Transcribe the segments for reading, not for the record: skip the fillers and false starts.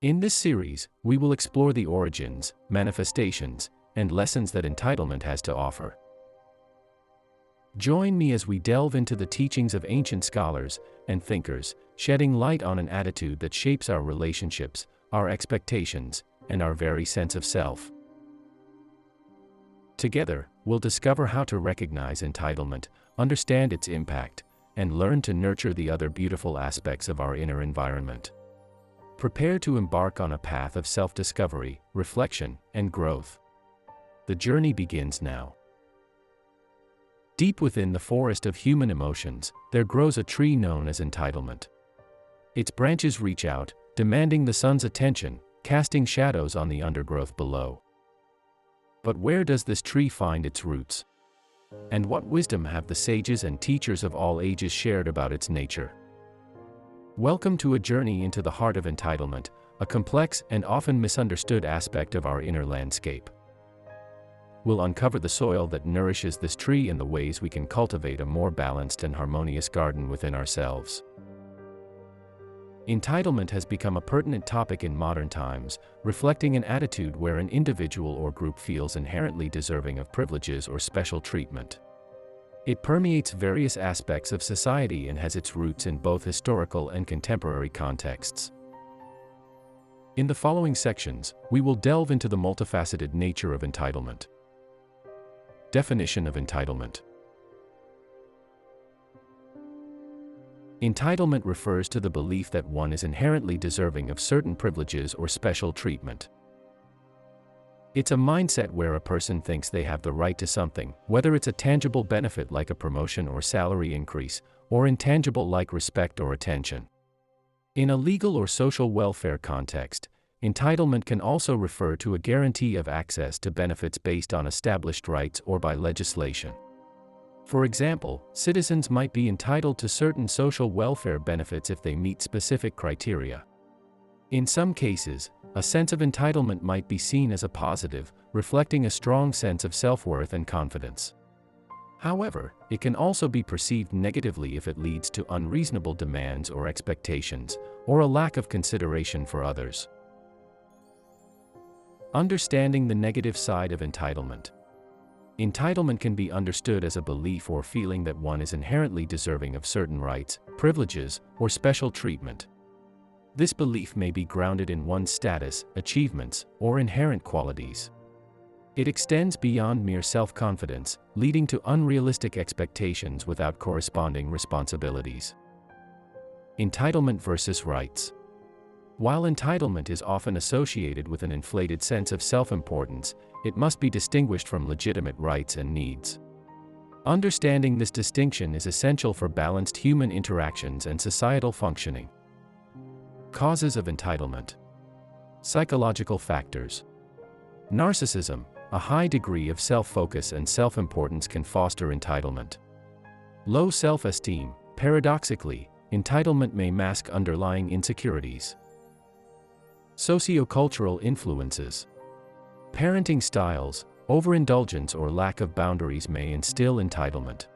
In this series, we will explore the origins, manifestations, and lessons that entitlement has to offer. Join me as we delve into the teachings of ancient scholars and thinkers, shedding light on an attitude that shapes our relationships, our expectations, and our very sense of self. Together, we'll discover how to recognize entitlement, understand its impact, and learn to nurture the other beautiful aspects of our inner environment. Prepare to embark on a path of self-discovery, reflection, and growth. The journey begins now. Deep within the forest of human emotions, there grows a tree known as entitlement. Its branches reach out, demanding the sun's attention, casting shadows on the undergrowth below. But where does this tree find its roots? And what wisdom have the sages and teachers of all ages shared about its nature? Welcome to a journey into the heart of entitlement, a complex and often misunderstood aspect of our inner landscape. We'll uncover the soil that nourishes this tree and the ways we can cultivate a more balanced and harmonious garden within ourselves. Entitlement has become a pertinent topic in modern times, reflecting an attitude where an individual or group feels inherently deserving of privileges or special treatment. It permeates various aspects of society and has its roots in both historical and contemporary contexts. In the following sections, we will delve into the multifaceted nature of entitlement. Definition of entitlement. Entitlement refers to the belief that one is inherently deserving of certain privileges or special treatment. It's a mindset where a person thinks they have the right to something, whether it's a tangible benefit like a promotion or salary increase, or intangible like respect or attention. In a legal or social welfare context, entitlement can also refer to a guarantee of access to benefits based on established rights or by legislation. For example, citizens might be entitled to certain social welfare benefits if they meet specific criteria. In some cases, a sense of entitlement might be seen as a positive, reflecting a strong sense of self-worth and confidence. However, it can also be perceived negatively if it leads to unreasonable demands or expectations, or a lack of consideration for others. Understanding the negative side of entitlement. Entitlement can be understood as a belief or feeling that one is inherently deserving of certain rights, privileges, or special treatment. This belief may be grounded in one's status, achievements, or inherent qualities. It extends beyond mere self-confidence, leading to unrealistic expectations without corresponding responsibilities. Entitlement versus rights. While entitlement is often associated with an inflated sense of self-importance, it must be distinguished from legitimate rights and needs. Understanding this distinction is essential for balanced human interactions and societal functioning. Causes of entitlement. Psychological factors. Narcissism, a high degree of self-focus and self-importance can foster entitlement. Low self-esteem. Paradoxically, entitlement may mask underlying insecurities. Sociocultural influences. Parenting styles, overindulgence or lack of boundaries may instill entitlement.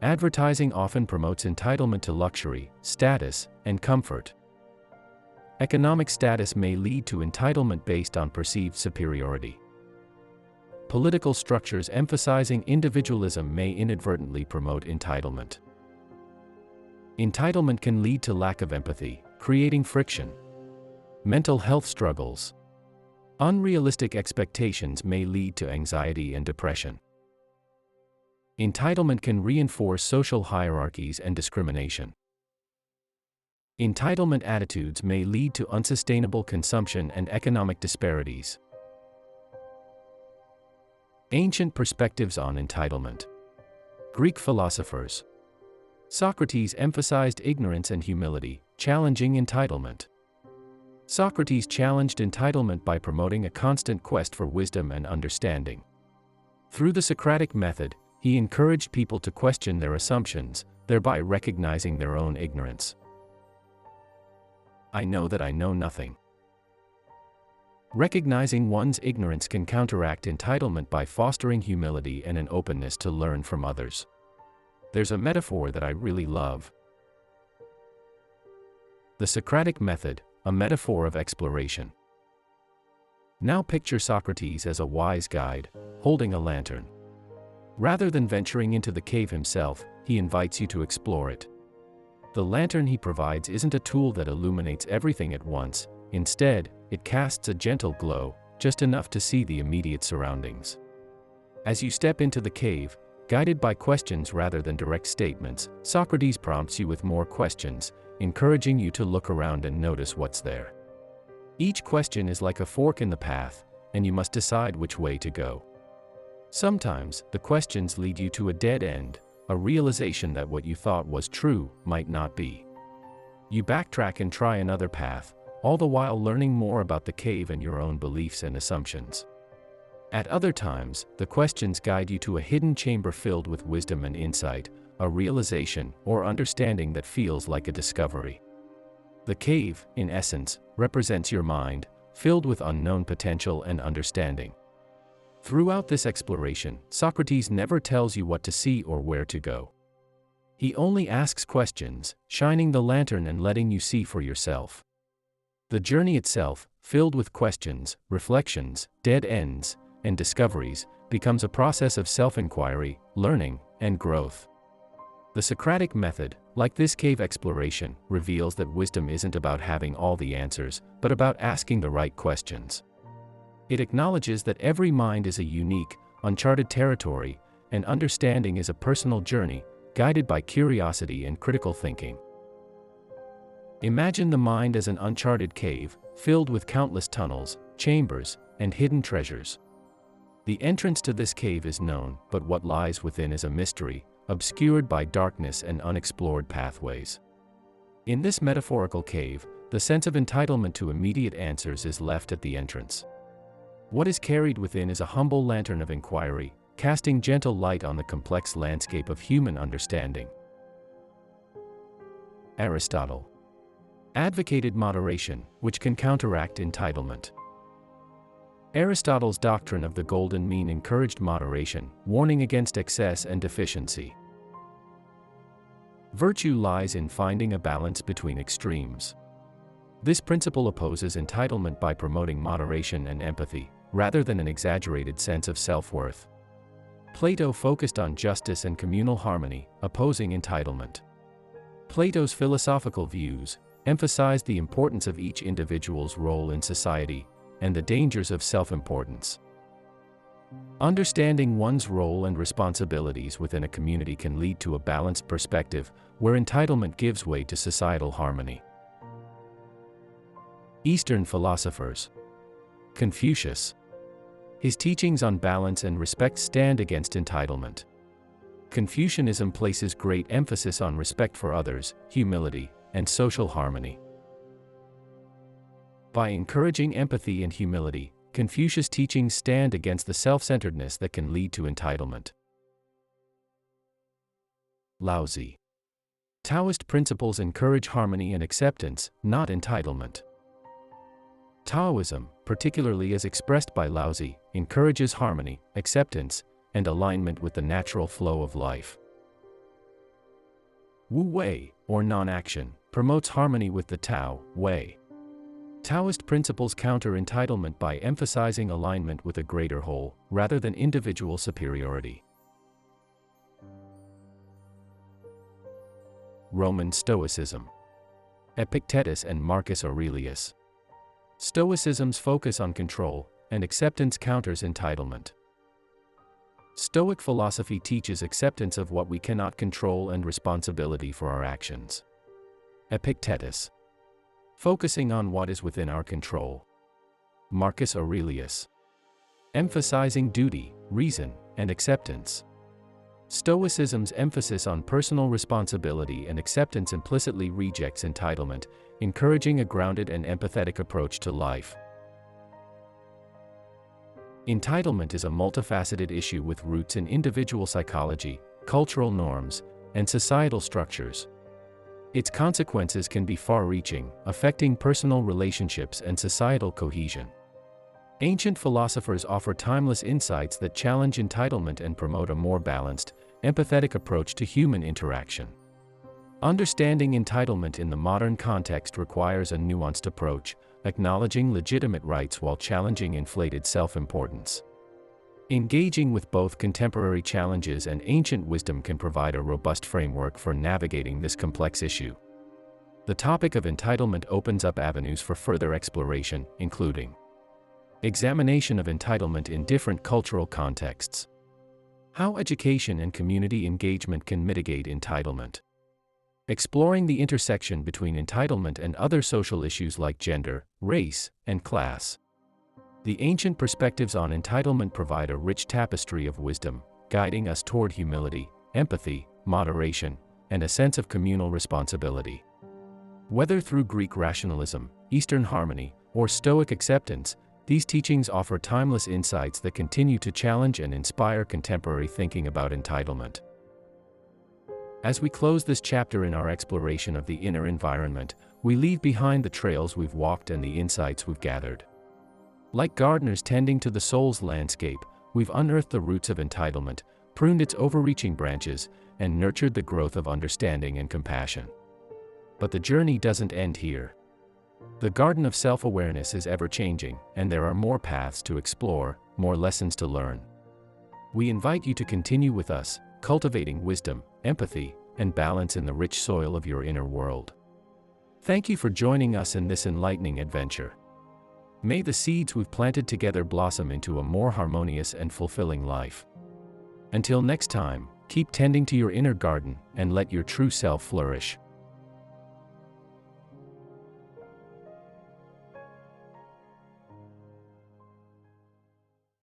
Advertising often promotes entitlement to luxury, status, and comfort. Economic status may lead to entitlement based on perceived superiority. Political structures emphasizing individualism may inadvertently promote entitlement. Entitlement can lead to lack of empathy, creating friction. Mental health struggles. Unrealistic expectations may lead to anxiety and depression. Entitlement can reinforce social hierarchies and discrimination. Entitlement attitudes may lead to unsustainable consumption and economic disparities. Ancient perspectives on entitlement. Greek philosophers. Socrates emphasized ignorance and humility, challenging entitlement. Socrates challenged entitlement by promoting a constant quest for wisdom and understanding. Through the Socratic method, he encouraged people to question their assumptions, thereby recognizing their own ignorance. I know that I know nothing. Recognizing one's ignorance can counteract entitlement by fostering humility and an openness to learn from others. There's a metaphor that I really love. The Socratic method, a metaphor of exploration. Now picture Socrates as a wise guide, holding a lantern. Rather than venturing into the cave himself, he invites you to explore it. The lantern he provides isn't a tool that illuminates everything at once. Instead, it casts a gentle glow, just enough to see the immediate surroundings. As you step into the cave, guided by questions rather than direct statements, Socrates prompts you with more questions, encouraging you to look around and notice what's there. Each question is like a fork in the path, and you must decide which way to go. Sometimes, the questions lead you to a dead end, a realization that what you thought was true might not be. You backtrack and try another path, all the while learning more about the cave and your own beliefs and assumptions. At other times, the questions guide you to a hidden chamber filled with wisdom and insight, a realization or understanding that feels like a discovery. The cave, in essence, represents your mind, filled with unknown potential and understanding. Throughout this exploration, Socrates never tells you what to see or where to go. He only asks questions, shining the lantern and letting you see for yourself. The journey itself, filled with questions, reflections, dead ends, and discoveries, becomes a process of self-inquiry, learning, and growth. The Socratic method, like this cave exploration, reveals that wisdom isn't about having all the answers, but about asking the right questions. It acknowledges that every mind is a unique, uncharted territory, and understanding is a personal journey, guided by curiosity and critical thinking. Imagine the mind as an uncharted cave, filled with countless tunnels, chambers, and hidden treasures. The entrance to this cave is known, but what lies within is a mystery, obscured by darkness and unexplored pathways. In this metaphorical cave, the sense of entitlement to immediate answers is left at the entrance. What is carried within is a humble lantern of inquiry, casting gentle light on the complex landscape of human understanding. Aristotle advocated moderation, which can counteract entitlement. Aristotle's doctrine of the golden mean encouraged moderation, warning against excess and deficiency. Virtue lies in finding a balance between extremes. This principle opposes entitlement by promoting moderation and empathy, rather than an exaggerated sense of self-worth. Plato focused on justice and communal harmony, opposing entitlement. Plato's philosophical views emphasized the importance of each individual's role in society, and the dangers of self-importance. Understanding one's role and responsibilities within a community can lead to a balanced perspective, where entitlement gives way to societal harmony. Eastern philosophers. Confucius. His teachings on balance and respect stand against entitlement. Confucianism places great emphasis on respect for others, humility, and social harmony. By encouraging empathy and humility, Confucius' teachings stand against the self-centeredness that can lead to entitlement. Laozi. Taoist principles encourage harmony and acceptance, not entitlement. Taoism, particularly as expressed by Laozi, encourages harmony, acceptance, and alignment with the natural flow of life. Wu Wei, or non-action, promotes harmony with the Tao Wei. Taoist principles counter entitlement by emphasizing alignment with a greater whole, rather than individual superiority. Roman Stoicism. Epictetus and Marcus Aurelius. Stoicism's focus on control and acceptance counters entitlement. Stoic philosophy teaches acceptance of what we cannot control and responsibility for our actions. Epictetus. Focusing on what is within our control. Marcus Aurelius. Emphasizing duty, reason, and acceptance. Stoicism's emphasis on personal responsibility and acceptance implicitly rejects entitlement, encouraging a grounded and empathetic approach to life. Entitlement is a multifaceted issue with roots in individual psychology, cultural norms, and societal structures. Its consequences can be far-reaching, affecting personal relationships and societal cohesion. Ancient philosophers offer timeless insights that challenge entitlement and promote a more balanced, empathetic approach to human interaction. Understanding entitlement in the modern context requires a nuanced approach, acknowledging legitimate rights while challenging inflated self-importance. Engaging with both contemporary challenges and ancient wisdom can provide a robust framework for navigating this complex issue. The topic of entitlement opens up avenues for further exploration, including examination of entitlement in different cultural contexts, how education and community engagement can mitigate entitlement, exploring the intersection between entitlement and other social issues like gender, race, and class. The ancient perspectives on entitlement provide a rich tapestry of wisdom, guiding us toward humility, empathy, moderation, and a sense of communal responsibility. Whether through Greek rationalism, Eastern harmony, or Stoic acceptance, these teachings offer timeless insights that continue to challenge and inspire contemporary thinking about entitlement. As we close this chapter in our exploration of the inner environment, we leave behind the trails we've walked and the insights we've gathered. Like gardeners tending to the soul's landscape, we've unearthed the roots of entitlement, pruned its overreaching branches, and nurtured the growth of understanding and compassion. But the journey doesn't end here. The garden of self-awareness is ever-changing, and there are more paths to explore, more lessons to learn. We invite you to continue with us, cultivating wisdom, empathy, and balance in the rich soil of your inner world. Thank you for joining us in this enlightening adventure. May the seeds we've planted together blossom into a more harmonious and fulfilling life. Until next time, keep tending to your inner garden and let your true self flourish.